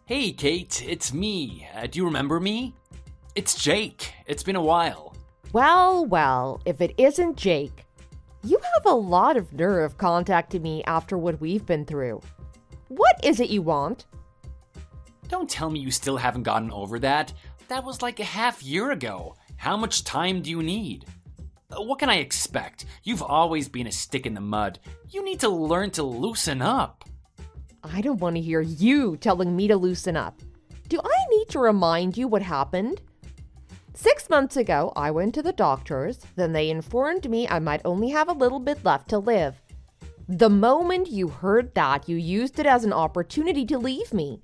Hey, Kate, it's me. Do you remember me? It's Jake. It's been a while. Well, if it isn't Jake. You have a lot of nerve contacting me after what we've been through. What is it you want? Don't tell me you still haven't gotten over that. That was like a half year ago. How much time do you need? What can I expect? You've always been a stick in the mud. You need to learn to loosen up. I don't want to hear you telling me to loosen up. Do I need to remind you what happened? 6 months ago, I went to the doctors. Then they informed me I might only have a little bit left to live. The moment you heard that, you used it as an opportunity to leave me.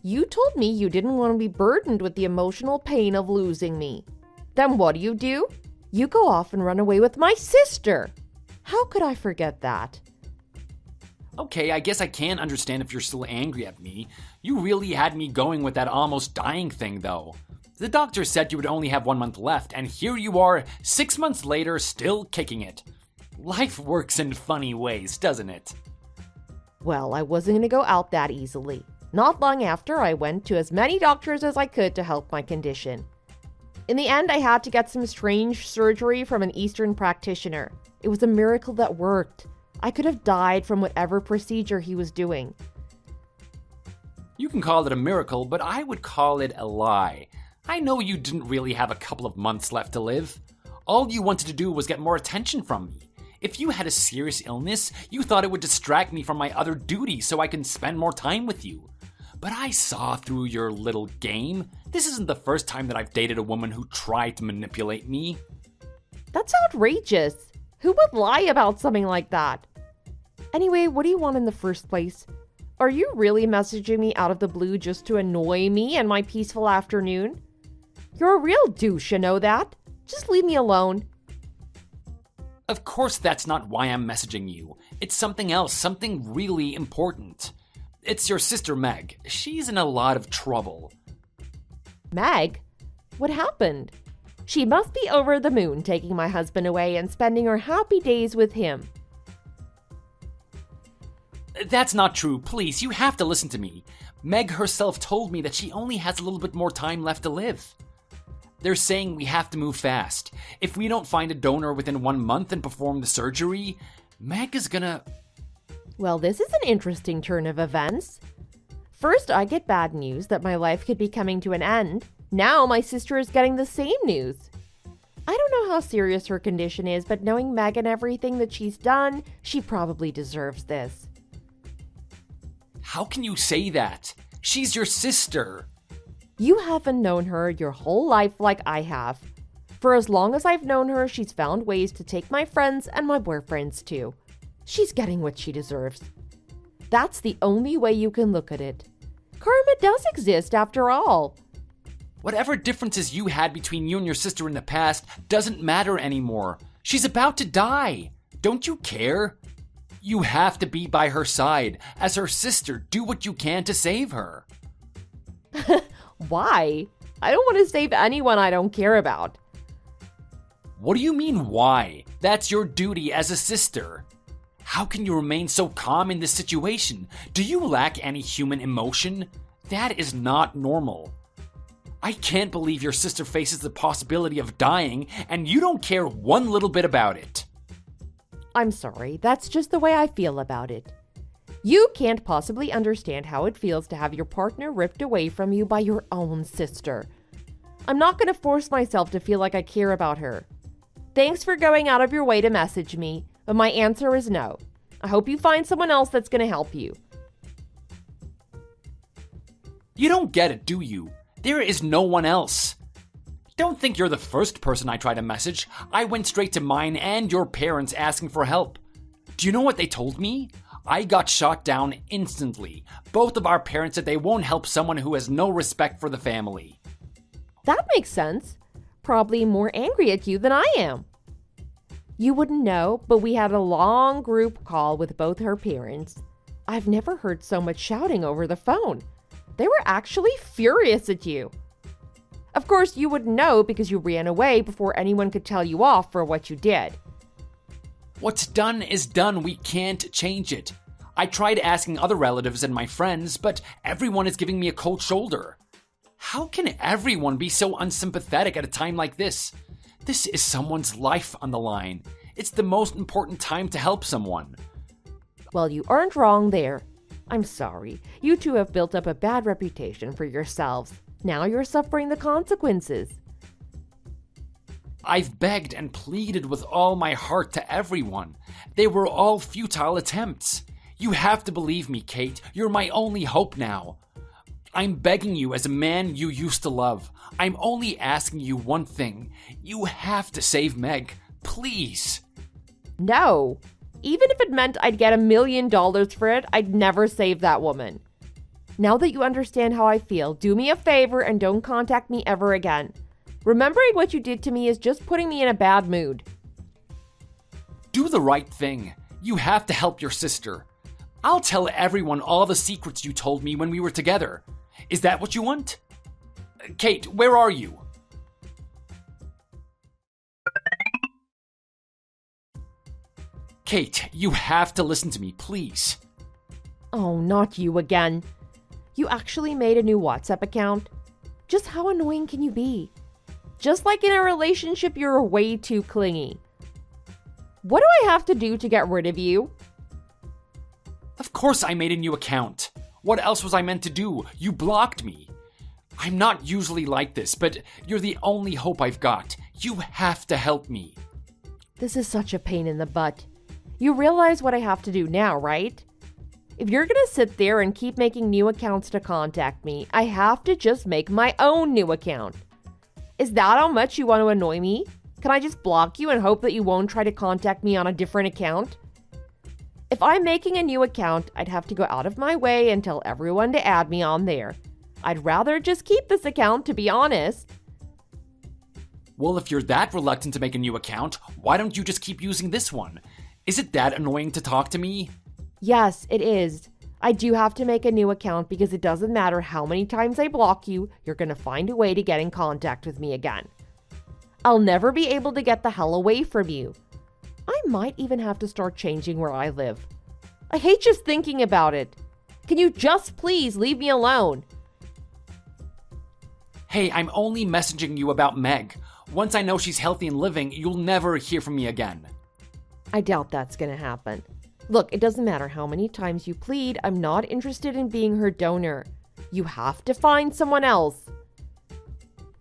You told me you didn't want to be burdened with the emotional pain of losing me. Then what do? You go off and run away with my sister. How could I forget that? Okay, I guess I can understand if you're still angry at me. You really had me going with that almost dying thing, though. The doctor said you would only have 1 month left, and here you are, 6 months later, still kicking it. Life works in funny ways, doesn't it? Well, I wasn't going to go out that easily. Not long after, I went to as many doctors as I could to help my condition. In the end, I had to get some strange surgery from an Eastern practitioner. It was a miracle that worked. I could have died from whatever procedure he was doing. You can call it a miracle, but I would call it a lie. I know you didn't really have a couple of months left to live. All you wanted to do was get more attention from me. If you had a serious illness, you thought it would distract me from my other duties so I can spend more time with you. But I saw through your little game. This isn't the first time that I've dated a woman who tried to manipulate me. That's outrageous. Who would lie about something like that? Anyway, what do you want in the first place? Are you really messaging me out of the blue just to annoy me and my peaceful afternoon? You're a real douche, you know that? Just leave me alone. Of course that's not why I'm messaging you. It's something else, something really important. It's your sister Meg. She's in a lot of trouble. Meg? What happened? She must be over the moon taking my husband away and spending her happy days with him. That's not true. Please, you have to listen to me. Meg herself told me that she only has a little bit more time left to live. They're saying we have to move fast. If we don't find a donor within 1 month and perform the surgery, Meg is gonna... Well, this is an interesting turn of events. First, I get bad news that my life could be coming to an end. Now my sister is getting the same news. I don't know how serious her condition is, but knowing Meg and everything that she's done, she probably deserves this. How can you say that? She's your sister. You haven't known her your whole life like I have. For as long as I've known her, she's found ways to take my friends and my boyfriends too. She's getting what she deserves. That's the only way you can look at it. Karma does exist after all. Whatever differences you had between you and your sister in the past doesn't matter anymore. She's about to die. Don't you care? You have to be by her side. As her sister, do what you can to save her. Why? I don't want to save anyone I don't care about. What do you mean, why? That's your duty as a sister. How can you remain so calm in this situation? Do you lack any human emotion? That is not normal. I can't believe your sister faces the possibility of dying and you don't care one little bit about it. I'm sorry, that's just the way I feel about it. You can't possibly understand how it feels to have your partner ripped away from you by your own sister. I'm not going to force myself to feel like I care about her. Thanks for going out of your way to message me, but my answer is no. I hope you find someone else that's going to help you. You don't get it, do you? There is no one else. Don't think you're the first person I tried to message. I went straight to mine and your parents asking for help. Do you know what they told me? I got shot down instantly. Both of our parents said they won't help someone who has no respect for the family. That makes sense. Probably more angry at you than I am. You wouldn't know, but we had a long group call with both her parents. I've never heard so much shouting over the phone. They were actually furious at you. Of course, you wouldn't know because you ran away before anyone could tell you off for what you did. What's done is done. We can't change it. I tried asking other relatives and my friends, but everyone is giving me a cold shoulder. How can everyone be so unsympathetic at a time like this? This is someone's life on the line. It's the most important time to help someone. Well, you aren't wrong there. I'm sorry. You two have built up a bad reputation for yourselves. Now you're suffering the consequences. I've begged and pleaded with all my heart to everyone. They were all futile attempts. You have to believe me, Kate. You're my only hope now. I'm begging you as a man you used to love. I'm only asking you one thing. You have to save Meg. Please. No. Even if it meant I'd get $1 million for it, I'd never save that woman. Now that you understand how I feel, do me a favor and don't contact me ever again. Remembering what you did to me is just putting me in a bad mood. Do the right thing. You have to help your sister. I'll tell everyone all the secrets you told me when we were together. Is that what you want? Kate, where are you? Kate, you have to listen to me, please. Oh, not you again. You actually made a new WhatsApp account? Just how annoying can you be? Just like in a relationship, you're way too clingy. What do I have to do to get rid of you? Of course I made a new account. What else was I meant to do? You blocked me. I'm not usually like this, but you're the only hope I've got. You have to help me. This is such a pain in the butt. You realize what I have to do now, right? If you're gonna sit there and keep making new accounts to contact me, I have to just make my own new account. Is that how much you want to annoy me? Can I just block you and hope that you won't try to contact me on a different account? If I'm making a new account, I'd have to go out of my way and tell everyone to add me on there. I'd rather just keep this account, to be honest. Well, if you're that reluctant to make a new account, why don't you just keep using this one? Is it that annoying to talk to me? Yes, it is. I do have to make a new account because it doesn't matter how many times I block you, you're going to find a way to get in contact with me again. I'll never be able to get the hell away from you. I might even have to start changing where I live. I hate just thinking about it. Can you just please leave me alone? Hey, I'm only messaging you about Meg. Once I know she's healthy and living, you'll never hear from me again. I doubt that's going to happen. Look, it doesn't matter how many times you plead, I'm not interested in being her donor. You have to find someone else.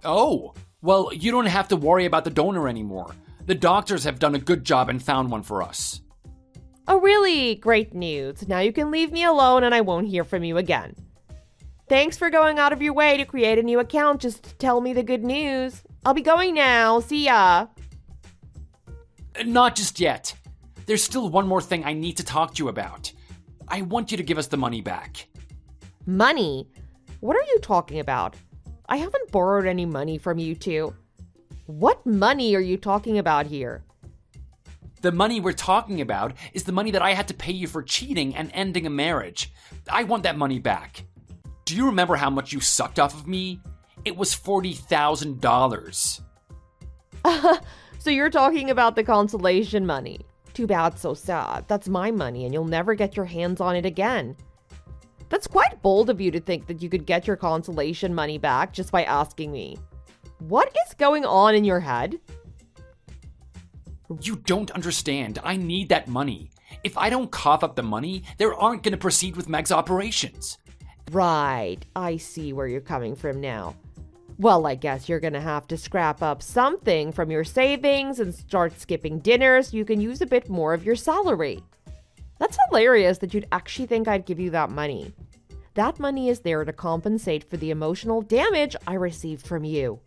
Oh, well, you don't have to worry about the donor anymore. The doctors have done a good job and found one for us. Oh, really? Great news. Now you can leave me alone and I won't hear from you again. Thanks for going out of your way to create a new account just to tell me the good news. I'll be going now. See ya. Not just yet. There's still one more thing I need to talk to you about. I want you to give us the money back. Money? What are you talking about? I haven't borrowed any money from you two. What money are you talking about here? The money we're talking about is the money that I had to pay you for cheating and ending a marriage. I want that money back. Do you remember how much you sucked off of me? It was $40,000. So you're talking about the consolation money. Too bad, so sad. That's my money and you'll never get your hands on it again. That's quite bold of you to think that you could get your consolation money back just by asking me. What is going on in your head? You don't understand. I need that money. If I don't cough up the money, they aren't going to proceed with Meg's operations. Right. I see where you're coming from now. Well, I guess you're going to have to scrap up something from your savings and start skipping dinner so you can use a bit more of your salary. That's hilarious that you'd actually think I'd give you that money. That money is there to compensate for the emotional damage I received from you.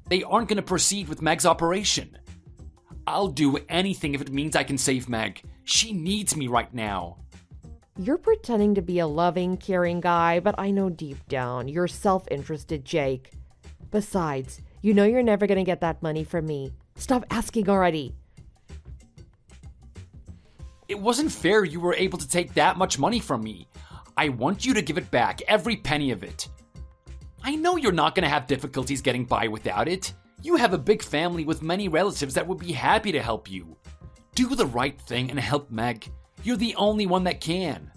They aren't going to proceed with Meg's operation. I'll do anything if it means I can save Meg. She needs me right now. You're pretending to be a loving, caring guy, but I know deep down you're self-interested, Jake. Besides, you know you're never going to get that money from me. Stop asking already. It wasn't fair you were able to take that much money from me. I want you to give it back, every penny of it. I know you're not going to have difficulties getting by without it. You have a big family with many relatives that would be happy to help you. Do the right thing and help Meg. You're the only one that can.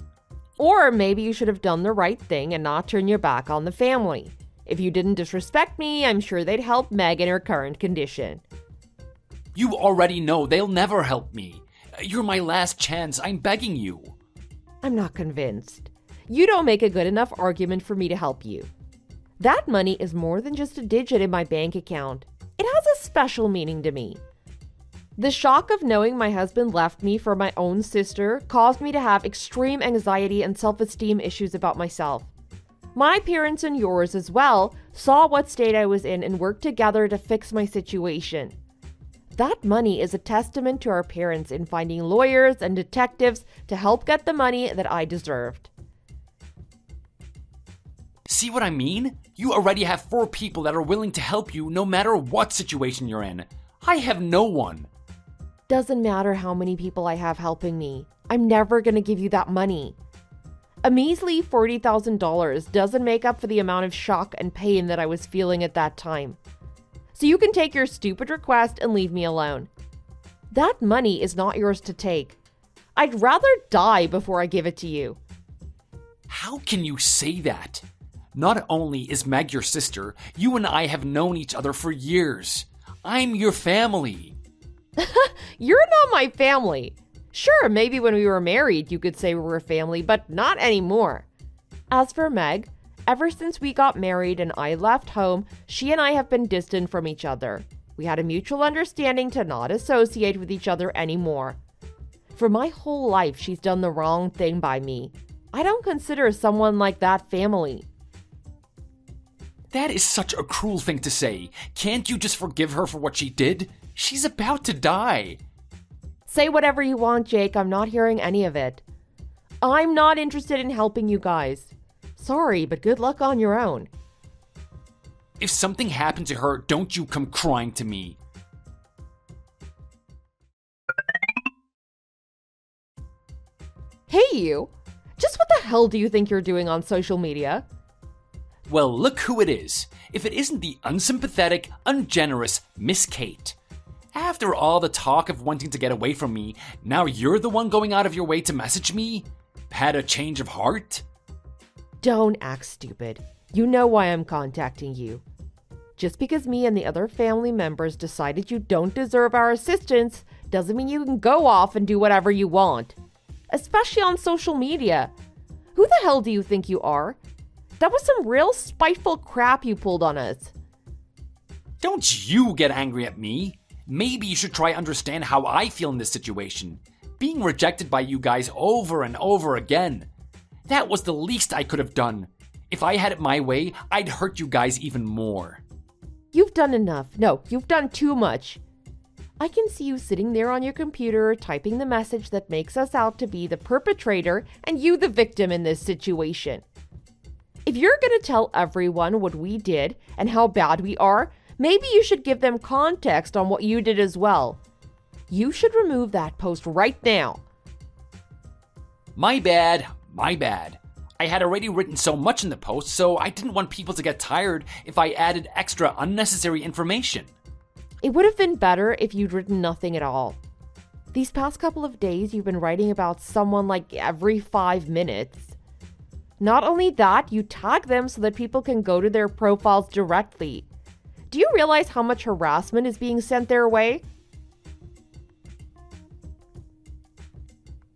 Or maybe you should have done the right thing and not turn your back on the family. If you didn't disrespect me, I'm sure they'd help Meg in her current condition. You already know they'll never help me. You're my last chance, I'm begging you. I'm not convinced. You don't make a good enough argument for me to help you. That money is more than just a digit in my bank account. It has a special meaning to me. The shock of knowing my husband left me for my own sister caused me to have extreme anxiety and self-esteem issues about myself. My parents and yours as well saw what state I was in and worked together to fix my situation. That money is a testament to our parents in finding lawyers and detectives to help get the money that I deserved. See what I mean? You already have 4 people that are willing to help you no matter what situation you're in. I have no one. Doesn't matter how many people I have helping me. I'm never going to give you that money. A measly $40,000 doesn't make up for the amount of shock and pain that I was feeling at that time. So you can take your stupid request and leave me alone. That money is not yours to take. I'd rather die before I give it to you. How can you say that? Not only is Meg your sister, you and I have known each other for years. I'm your family. You're not my family. Sure, maybe when we were married you could say we were family, but not anymore. As for Meg, ever since we got married and I left home, she and I have been distant from each other. We had a mutual understanding to not associate with each other anymore. For my whole life, she's done the wrong thing by me. I don't consider someone like that family. That is such a cruel thing to say. Can't you just forgive her for what she did? She's about to die. Say whatever you want, Jake. I'm not hearing any of it. I'm not interested in helping you guys. Sorry, but good luck on your own. If something happened to her, don't you come crying to me. Hey, you. Just what the hell do you think you're doing on social media? Well, look who it is. If it isn't the unsympathetic, ungenerous Miss Kate. After all the talk of wanting to get away from me, now you're the one going out of your way to message me? Had a change of heart? Don't act stupid. You know why I'm contacting you. Just because me and the other family members decided you don't deserve our assistance doesn't mean you can go off and do whatever you want. Especially on social media. Who the hell do you think you are? That was some real spiteful crap you pulled on us. Don't you get angry at me. Maybe you should try understand how I feel in this situation. Being rejected by you guys over and over again. That was the least I could have done. If I had it my way, I'd hurt you guys even more. You've done enough. No, you've done too much. I can see you sitting there on your computer typing the message that makes us out to be the perpetrator and you the victim in this situation. If you're going to tell everyone what we did and how bad we are, maybe you should give them context on what you did as well. You should remove that post right now. My bad. I had already written so much in the post, so I didn't want people to get tired if I added extra unnecessary information. It would have been better if you'd written nothing at all. These past couple of days, you've been writing about someone like every 5 minutes. Not only that, you tag them so that people can go to their profiles directly. Do you realize how much harassment is being sent their way?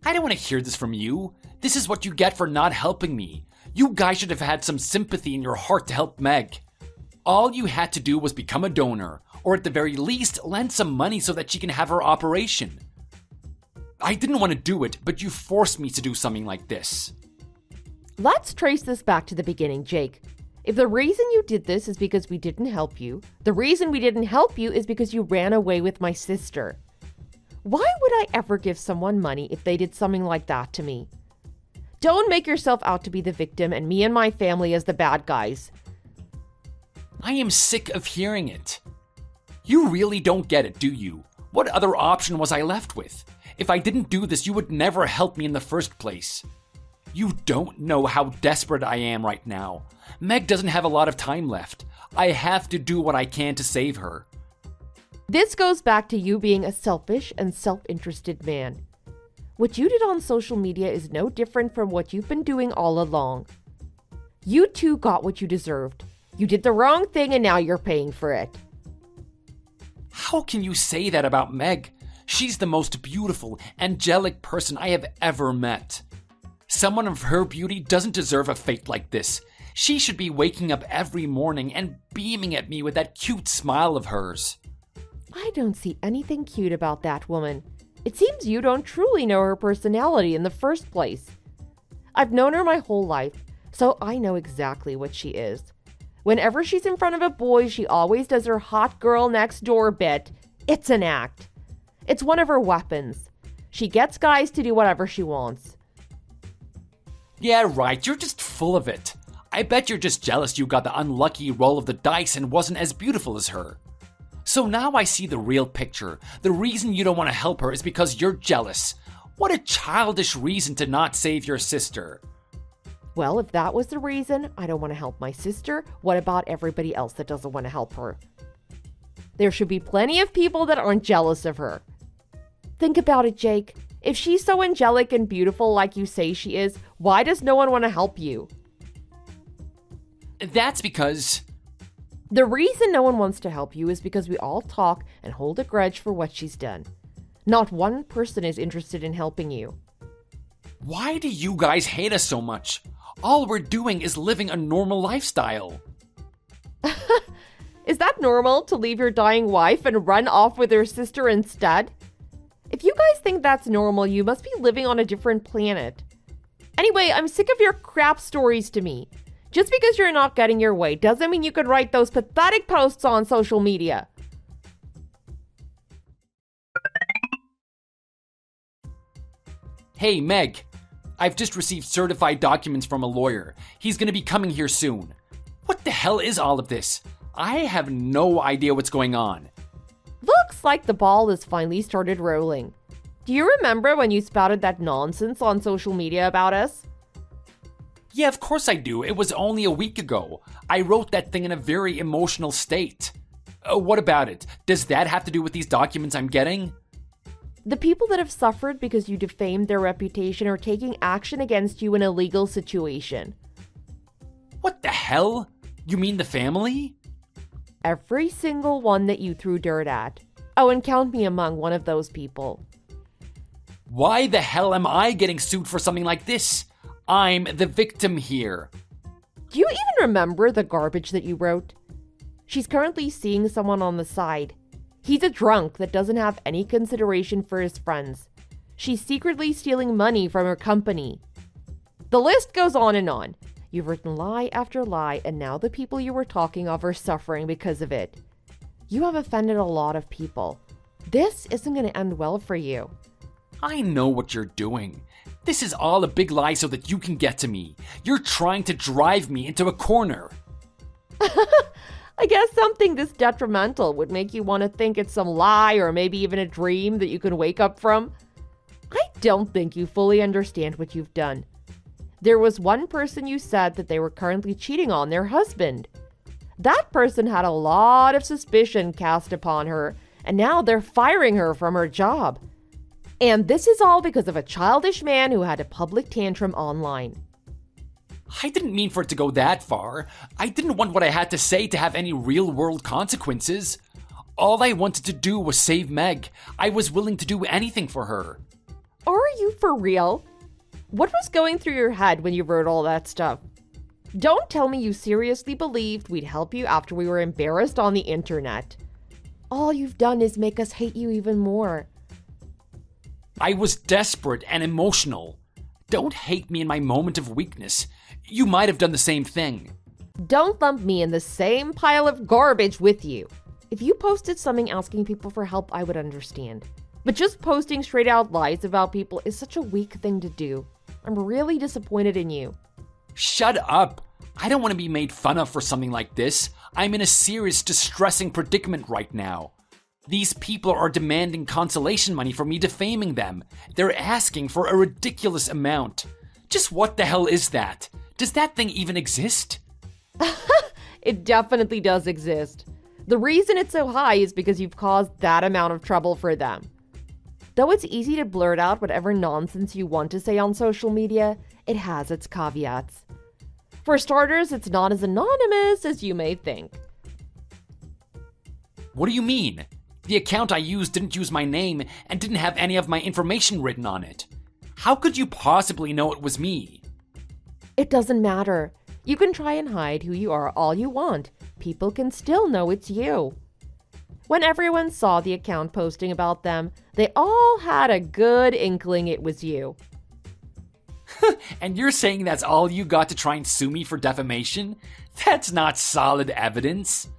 I don't want to hear this from you. This is what you get for not helping me. You guys should have had some sympathy in your heart to help Meg. All you had to do was become a donor, or at the very least, lend some money so that she can have her operation. I didn't want to do it, but you forced me to do something like this. Let's trace this back to the beginning, Jake. If the reason you did this is because we didn't help you, the reason we didn't help you is because you ran away with my sister. Why would I ever give someone money if they did something like that to me? Don't make yourself out to be the victim and me and my family as the bad guys. I am sick of hearing it. You really don't get it, do you? What other option was I left with? If I didn't do this, you would never help me in the first place. You don't know how desperate I am right now. Meg doesn't have a lot of time left. I have to do what I can to save her. This goes back to you being a selfish and self-interested man. What you did on social media is no different from what you've been doing all along. You too got what you deserved. You did the wrong thing and now you're paying for it. How can you say that about Meg? She's the most beautiful, angelic person I have ever met. Someone of her beauty doesn't deserve a fate like this. She should be waking up every morning and beaming at me with that cute smile of hers. I don't see anything cute about that woman. It seems you don't truly know her personality in the first place. I've known her my whole life, so I know exactly what she is. Whenever she's in front of a boy, she always does her hot girl next door bit. It's an act. It's one of her weapons. She gets guys to do whatever she wants. Yeah, right, you're just full of it. I bet you're just jealous you got the unlucky roll of the dice and wasn't as beautiful as her. So now I see the real picture. The reason you don't want to help her is because you're jealous. What a childish reason to not save your sister. Well, if that was the reason I don't want to help my sister, what about everybody else that doesn't want to help her? There should be plenty of people that aren't jealous of her. Think about it, Jake. If she's so angelic and beautiful like you say she is, why does no one want to help you? That's because... The reason no one wants to help you is because we all talk and hold a grudge for what she's done. Not one person is interested in helping you. Why do you guys hate us so much? All we're doing is living a normal lifestyle. Is that normal to leave your dying wife and run off with her sister instead? If you guys think that's normal, you must be living on a different planet. Anyway, I'm sick of your crap stories to me. Just because you're not getting your way doesn't mean you could write those pathetic posts on social media. Hey, Meg. I've just received certified documents from a lawyer. He's gonna be coming here soon. What the hell is all of this? I have no idea what's going on. Looks like the ball has finally started rolling. Do you remember when you spouted that nonsense on social media about us? Yeah, of course I do. It was only a week ago. I wrote that thing in a very emotional state. What about it? Does that have to do with these documents I'm getting? The people that have suffered because you defamed their reputation are taking action against you in a legal situation. What the hell? You mean the family? Every single one that you threw dirt at. Oh, and count me among one of those people. Why the hell am I getting sued for something like this? I'm the victim here. Do you even remember the garbage that you wrote? She's currently seeing someone on the side. He's a drunk that doesn't have any consideration for his friends. She's secretly stealing money from her company. The list goes on and on. You've written lie after lie, and now the people you were talking of are suffering because of it. You have offended a lot of people. This isn't going to end well for you. I know what you're doing. This is all a big lie so that you can get to me. You're trying to drive me into a corner. I guess something this detrimental would make you want to think it's some lie or maybe even a dream that you can wake up from. I don't think you fully understand what you've done. There was one person you said that they were currently cheating on their husband. That person had a lot of suspicion cast upon her, and now they're firing her from her job. And this is all because of a childish man who had a public tantrum online. I didn't mean for it to go that far. I didn't want what I had to say to have any real-world consequences. All I wanted to do was save Meg. I was willing to do anything for her. Are you for real? What was going through your head when you wrote all that stuff? Don't tell me you seriously believed we'd help you after we were embarrassed on the internet. All you've done is make us hate you even more. I was desperate and emotional. Don't hate me in my moment of weakness. You might have done the same thing. Don't lump me in the same pile of garbage with you. If you posted something asking people for help, I would understand. But just posting straight out lies about people is such a weak thing to do. I'm really disappointed in you. Shut up. I don't want to be made fun of for something like this. I'm in a serious, distressing predicament right now. These people are demanding consolation money for me defaming them. They're asking for a ridiculous amount. Just what the hell is that? Does that thing even exist? It definitely does exist. The reason it's so high is because you've caused that amount of trouble for them. Though it's easy to blurt out whatever nonsense you want to say on social media, it has its caveats. For starters, it's not as anonymous as you may think. What do you mean? The account I used didn't use my name and didn't have any of my information written on it. How could you possibly know it was me? It doesn't matter. You can try and hide who you are all you want. People can still know it's you. When everyone saw the account posting about them, they all had a good inkling it was you. And you're saying that's all you got to try and sue me for defamation? That's not solid evidence.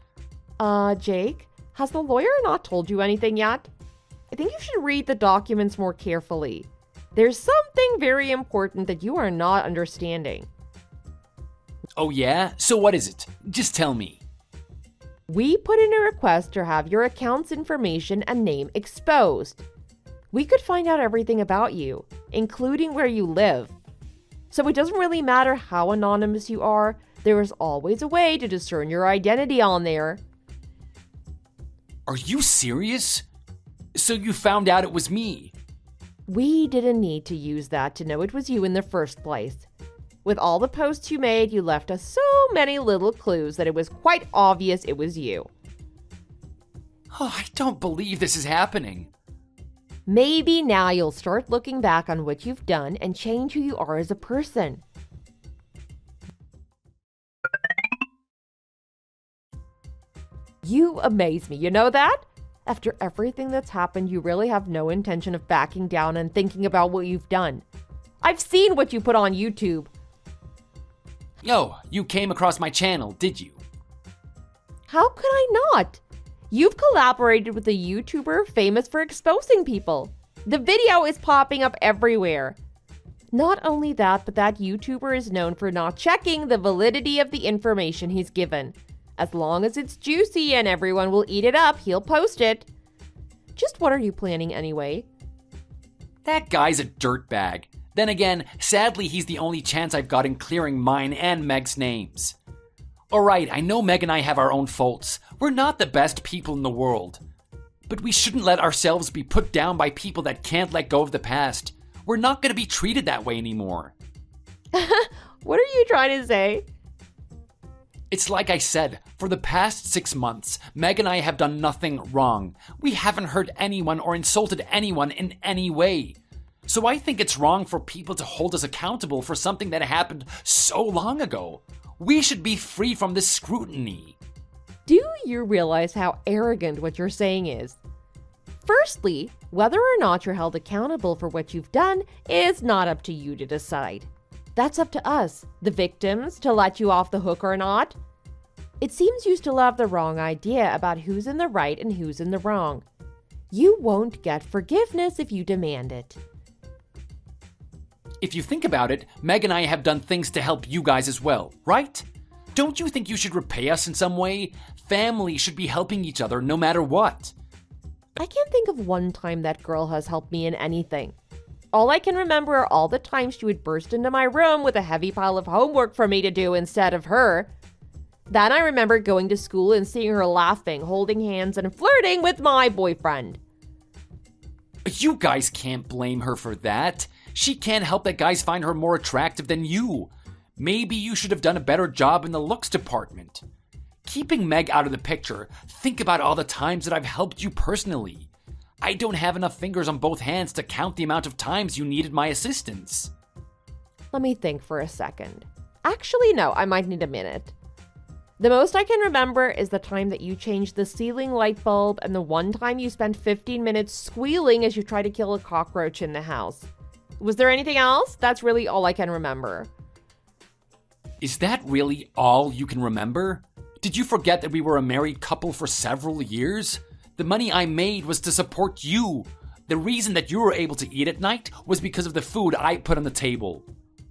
Jake, has the lawyer not told you anything yet? I think you should read the documents more carefully. There's something very important that you are not understanding. Oh yeah? So what is it? Just tell me. We put in a request to have your account's information and name exposed. We could find out everything about you, including where you live. So it doesn't really matter how anonymous you are, there is always a way to discern your identity on there. Are you serious? So you found out it was me? We didn't need to use that to know it was you in the first place. With all the posts you made, you left us so many little clues that it was quite obvious it was you. Oh, I don't believe this is happening. Maybe now you'll start looking back on what you've done and change who you are as a person. You amaze me, you know that? After everything that's happened, you really have no intention of backing down and thinking about what you've done. I've seen what you put on YouTube. Yo, you came across my channel, did you? How could I not? You've collaborated with a YouTuber famous for exposing people. The video is popping up everywhere. Not only that, but that YouTuber is known for not checking the validity of the information he's given. As long as it's juicy and everyone will eat it up, he'll post it. Just what are you planning anyway? That guy's a dirtbag. Then again, sadly, he's the only chance I've got in clearing mine and Meg's names. Alright, I know Meg and I have our own faults. We're not the best people in the world. But we shouldn't let ourselves be put down by people that can't let go of the past. We're not going to be treated that way anymore. What are you trying to say? It's like I said, for the past 6 months, Meg and I have done nothing wrong. We haven't hurt anyone or insulted anyone in any way. So I think it's wrong for people to hold us accountable for something that happened so long ago. We should be free from this scrutiny. Do you realize how arrogant what you're saying is? Firstly, whether or not you're held accountable for what you've done is not up to you to decide. That's up to us, the victims, to let you off the hook or not. It seems you still have the wrong idea about who's in the right and who's in the wrong. You won't get forgiveness if you demand it. If you think about it, Meg and I have done things to help you guys as well, right? Don't you think you should repay us in some way? Family should be helping each other no matter what. I can't think of one time that girl has helped me in anything. All I can remember are all the times she would burst into my room with a heavy pile of homework for me to do instead of her. Then I remember going to school and seeing her laughing, holding hands, and flirting with my boyfriend. You guys can't blame her for that. She can't help that guys find her more attractive than you. Maybe you should have done a better job in the looks department. Keeping Meg out of the picture, think about all the times that I've helped you personally. I don't have enough fingers on both hands to count the amount of times you needed my assistance. Let me think for a second. Actually, no, I might need a minute. The most I can remember is the time that you changed the ceiling light bulb and the one time you spent 15 minutes squealing as you tried to kill a cockroach in the house. Was there anything else? That's really all I can remember. Is that really all you can remember? Did you forget that we were a married couple for several years? The money I made was to support you. The reason that you were able to eat at night was because of the food I put on the table.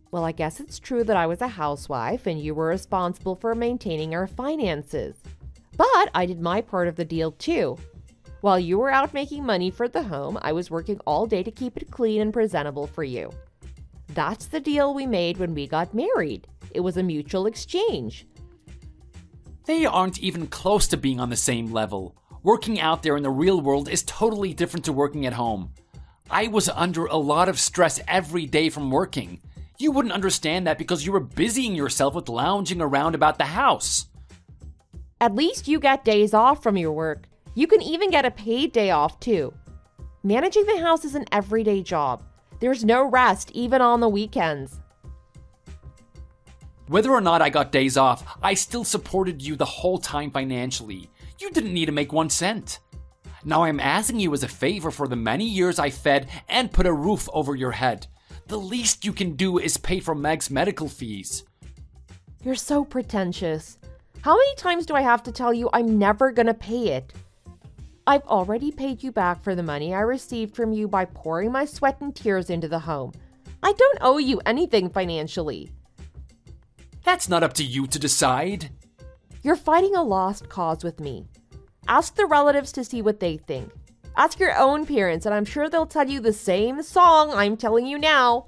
Well, I guess it's true that I was a housewife and you were responsible for maintaining our finances. But I did my part of the deal too. While you were out making money for the home, I was working all day to keep it clean and presentable for you. That's the deal we made when we got married. It was a mutual exchange. They aren't even close to being on the same level. Working out there in the real world is totally different to working at home. I was under a lot of stress every day from working. You wouldn't understand that because you were busying yourself with lounging around about the house. At least you get days off from your work. You can even get a paid day off too. Managing the house is an everyday job. There's no rest even on the weekends. Whether or not I got days off, I still supported you the whole time financially. You didn't need to make 1 cent. Now I'm asking you as a favor for the many years I fed and put a roof over your head. The least you can do is pay for Meg's medical fees. You're so pretentious. How many times do I have to tell you I'm never gonna pay it? I've already paid you back for the money I received from you by pouring my sweat and tears into the home. I don't owe you anything financially. That's not up to you to decide. You're fighting a lost cause with me. Ask the relatives to see what they think. Ask your own parents, and I'm sure they'll tell you the same song I'm telling you now.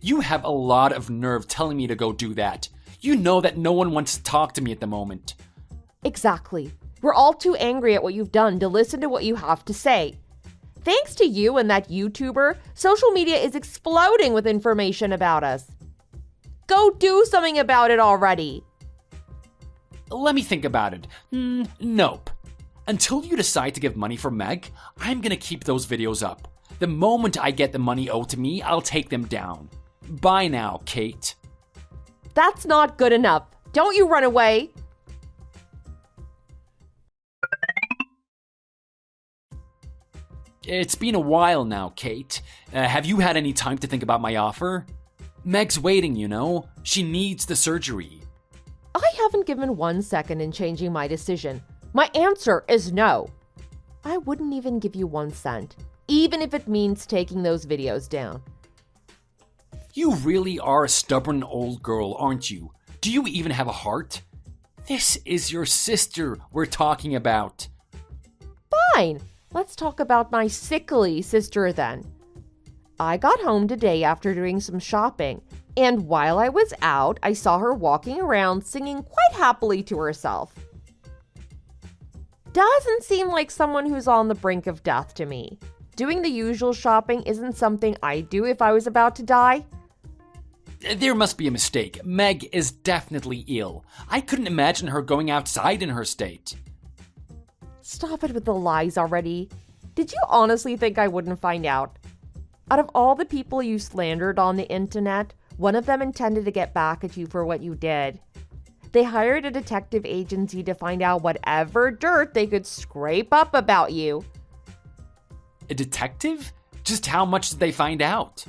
You have a lot of nerve telling me to go do that. You know that no one wants to talk to me at the moment. Exactly. We're all too angry at what you've done to listen to what you have to say. Thanks to you and that YouTuber, social media is exploding with information about us. Go do something about it already. Let me think about it. Nope. Until you decide to give money for Meg, I'm gonna keep those videos up. The moment I get the money owed to me, I'll take them down. Bye now, Kate. That's not good enough. Don't you run away. It's been a while now, Kate. Have you had any time to think about my offer? Meg's waiting, you know. She needs the surgery. I haven't given 1 second in changing my decision. My answer is no. I wouldn't even give you 1 cent, even if it means taking those videos down. You really are a stubborn old girl, aren't you? Do you even have a heart? This is your sister we're talking about. Fine. Let's talk about my sickly sister then. I got home today after doing some shopping, and while I was out, I saw her walking around singing quite happily to herself. Doesn't seem like someone who's on the brink of death to me. Doing the usual shopping isn't something I'd do if I was about to die. There must be a mistake. Meg is definitely ill. I couldn't imagine her going outside in her state. Stop it with the lies already. Did you honestly think I wouldn't find out? Out of all the people you slandered on the internet, one of them intended to get back at you for what you did. They hired a detective agency to find out whatever dirt they could scrape up about you. A detective? Just how much did they find out?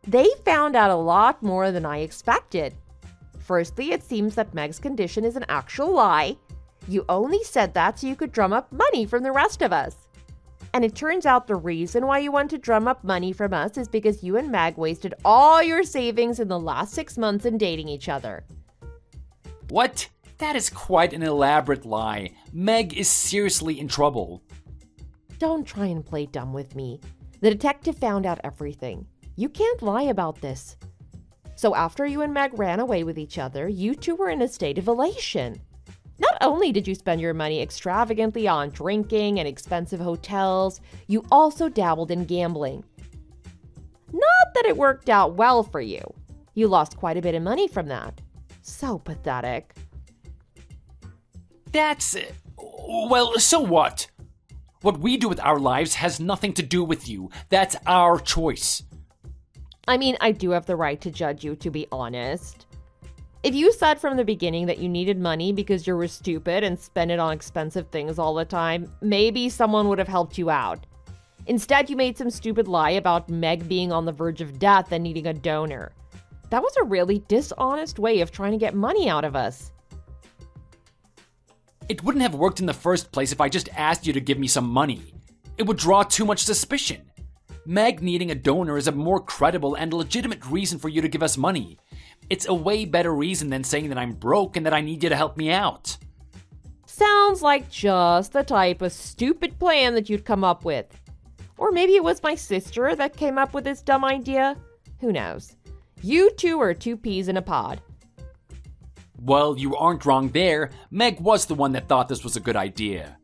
They found out a lot more than I expected. Firstly, it seems that Meg's condition is an actual lie. You only said that so you could drum up money from the rest of us. And it turns out the reason why you want to drum up money from us is because you and Meg wasted all your savings in the last 6 months in dating each other. What? That is quite an elaborate lie. Meg is seriously in trouble. Don't try and play dumb with me. The detective found out everything. You can't lie about this. So after you and Meg ran away with each other, you two were in a state of elation. Not only did you spend your money extravagantly on drinking and expensive hotels, you also dabbled in gambling. Not that it worked out well for you. You lost quite a bit of money from that. So pathetic. That's... well, so what? What we do with our lives has nothing to do with you. That's our choice. I mean, I do have the right to judge you, to be honest. If you said from the beginning that you needed money because you were stupid and spent it on expensive things all the time, maybe someone would have helped you out. Instead, you made some stupid lie about Meg being on the verge of death and needing a donor. That was a really dishonest way of trying to get money out of us. It wouldn't have worked in the first place if I just asked you to give me some money. It would draw too much suspicion. Meg needing a donor is a more credible and legitimate reason for you to give us money. It's a way better reason than saying that I'm broke and that I need you to help me out. Sounds like just the type of stupid plan that you'd come up with. Or maybe it was my sister that came up with this dumb idea. Who knows? You two are two peas in a pod. Well, you aren't wrong there. Meg was the one that thought this was a good idea.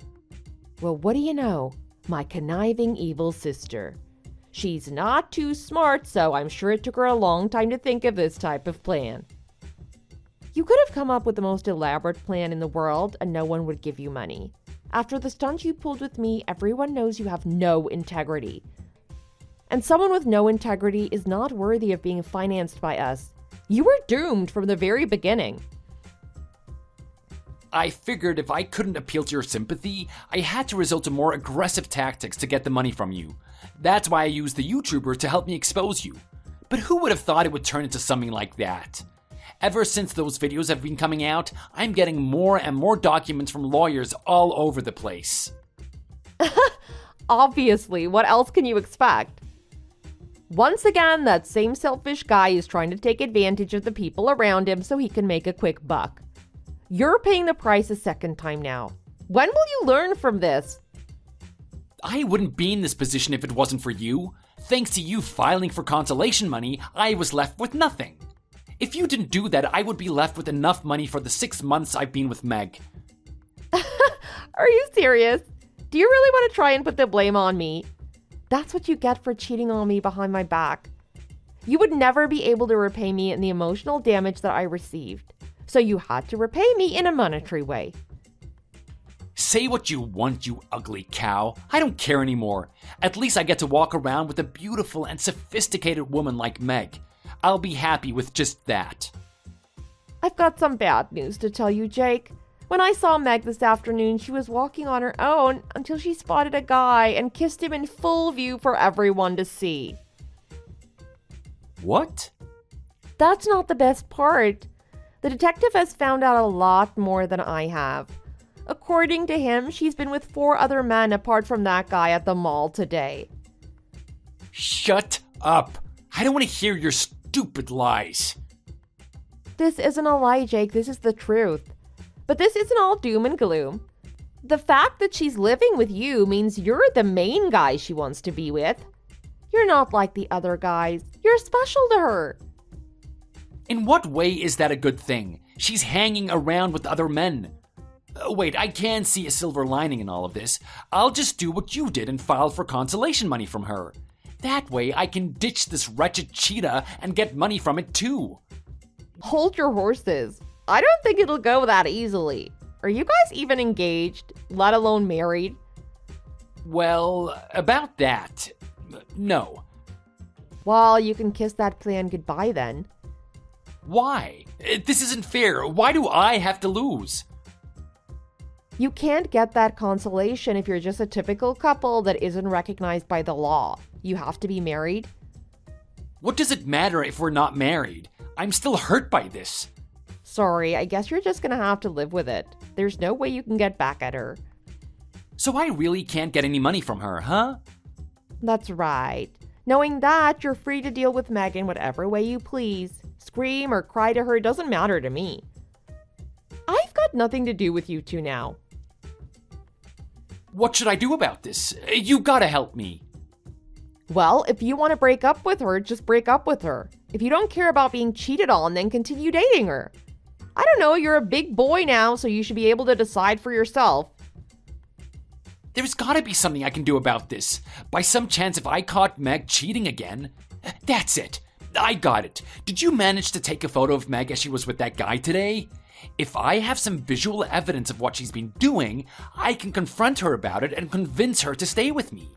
Well, what do you know? My conniving evil sister. She's not too smart, so I'm sure it took her a long time to think of this type of plan. You could have come up with the most elaborate plan in the world and no one would give you money. After the stunt you pulled with me, everyone knows you have no integrity. And someone with no integrity is not worthy of being financed by us. You were doomed from the very beginning. I figured if I couldn't appeal to your sympathy, I had to resort to more aggressive tactics to get the money from you. That's why I used the YouTuber to help me expose you. But who would have thought it would turn into something like that? Ever since those videos have been coming out, I'm getting more and more documents from lawyers all over the place. Obviously, what else can you expect? Once again, that same selfish guy is trying to take advantage of the people around him so he can make a quick buck. You're paying the price a second time now. When will you learn from this? I wouldn't be in this position if it wasn't for you. Thanks to you filing for consolation money, I was left with nothing. If you didn't do that, I would be left with enough money for the 6 months I've been with Meg. Are you serious? Do you really want to try and put the blame on me? That's what you get for cheating on me behind my back. You would never be able to repay me in the emotional damage that I received. So you had to repay me in a monetary way. Say what you want, you ugly cow. I don't care anymore. At least I get to walk around with a beautiful and sophisticated woman like Meg. I'll be happy with just that. I've got some bad news to tell you, Jake. When I saw Meg this afternoon, she was walking on her own until she spotted a guy and kissed him in full view for everyone to see. What? That's not the best part. The detective has found out a lot more than I have. According to him, she's been with 4 other men apart from that guy at the mall today. Shut up. I don't want to hear your stupid lies. This isn't a lie, Jake. This is the truth. But this isn't all doom and gloom. The fact that she's living with you means you're the main guy she wants to be with. You're not like the other guys. You're special to her. In what way is that a good thing? She's hanging around with other men. Wait, I can see a silver lining in all of this. I'll just do what you did and file for consolation money from her. That way I can ditch this wretched cheetah and get money from it too. Hold your horses. I don't think it'll go that easily. Are you guys even engaged, let alone married? Well, about that, no. Well, you can kiss that plan goodbye then. Why? This isn't fair. Why do I have to lose? You can't get that consolation if you're just a typical couple that isn't recognized by the law. You have to be married. What does it matter if we're not married? I'm still hurt by this. Sorry, I guess you're just gonna have to live with it. There's no way you can get back at her. So I really can't get any money from her, huh? That's right. Knowing that, you're free to deal with Megan whatever way you please. Scream or cry to her doesn't matter to me. I've got nothing to do with you two now. What should I do about this? You gotta help me. Well, if you want to break up with her, just break up with her. If you don't care about being cheated on, then continue dating her. I don't know, you're a big boy now, so you should be able to decide for yourself. There's gotta be something I can do about this. By some chance, if I caught Meg cheating again... That's it. I got it. Did you manage to take a photo of Meg as she was with that guy today? If I have some visual evidence of what she's been doing, I can confront her about it and convince her to stay with me.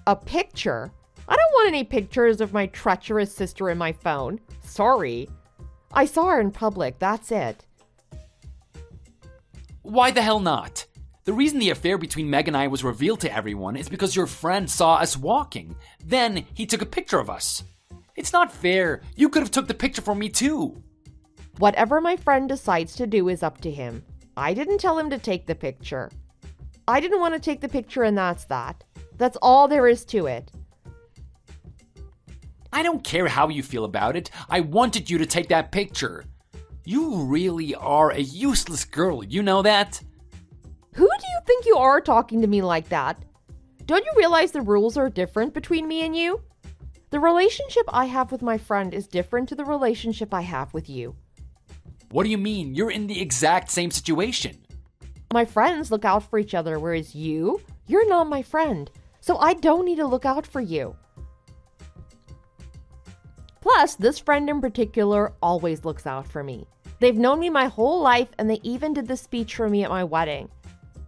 A picture? I don't want any pictures of my treacherous sister in my phone. Sorry. I saw her in public, that's it. Why the hell not? The reason the affair between Meg and I was revealed to everyone is because your friend saw us walking. Then he took a picture of us. It's not fair. You could have took the picture for me too. Whatever my friend decides to do is up to him. I didn't tell him to take the picture. I didn't want to take the picture and that's that. That's all there is to it. I don't care how you feel about it. I wanted you to take that picture. You really are a useless girl, you know that? Who do you think you are talking to me like that? Don't you realize the rules are different between me and you? The relationship I have with my friend is different to the relationship I have with you. What do you mean? You're in the exact same situation. My friends look out for each other, whereas you're not my friend. So I don't need to look out for you. Plus, this friend in particular always looks out for me. They've known me my whole life, and they even did the speech for me at my wedding.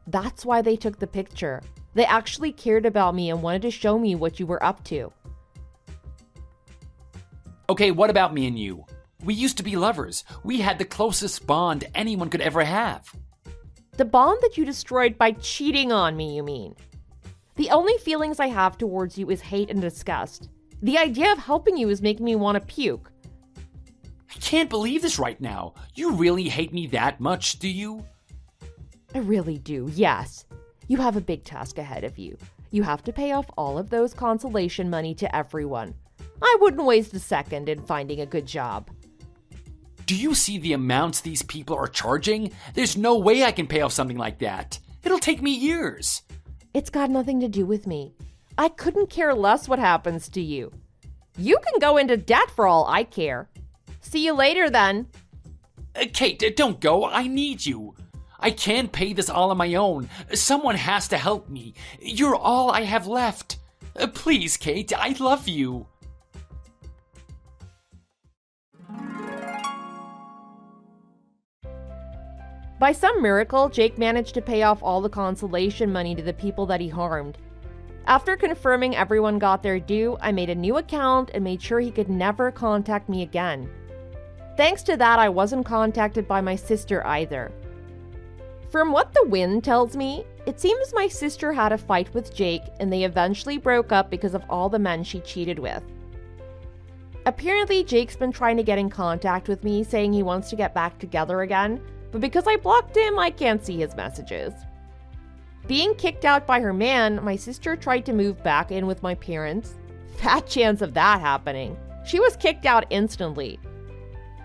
That's why they took the picture. They actually cared about me and wanted to show me what you were up to. Okay, what about me and you? We used to be lovers. We had the closest bond anyone could ever have. The bond that you destroyed by cheating on me, you mean? The only feelings I have towards you is hate and disgust. The idea of helping you is making me want to puke. I can't believe this right now. You really hate me that much, do you? I really do, yes. You have a big task ahead of you. You have to pay off all of those consolation money to everyone. I wouldn't waste a second in finding a good job. Do you see the amounts these people are charging? There's no way I can pay off something like that. It'll take me years. It's got nothing to do with me. I couldn't care less what happens to you. You can go into debt for all I care. See you later then. Kate, don't go. I need you. I can't pay this all on my own. Someone has to help me. You're all I have left. Please, Kate, I love you. By some miracle, Jake managed to pay off all the consolation money to the people that he harmed. After confirming everyone got their due, I made a new account and made sure he could never contact me again. Thanks to that, I wasn't contacted by my sister either. From what the wind tells me, it seems my sister had a fight with Jake and they eventually broke up because of all the men she cheated with. Apparently, Jake's been trying to get in contact with me, saying he wants to get back together again, but because I blocked him, I can't see his messages. Being kicked out by her man, my sister tried to move back in with my parents. Fat chance of that happening. She was kicked out instantly.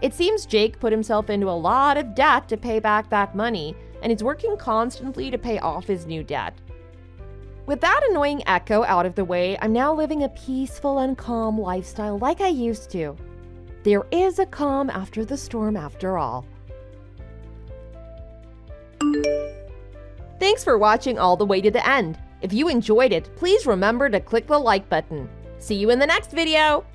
It seems Jake put himself into a lot of debt to pay back that money, and is working constantly to pay off his new debt. With that annoying echo out of the way, I'm now living a peaceful and calm lifestyle like I used to. There is a calm after the storm after all. Thanks for watching all the way to the end. If you enjoyed it, please remember to click the like button. See you in the next video!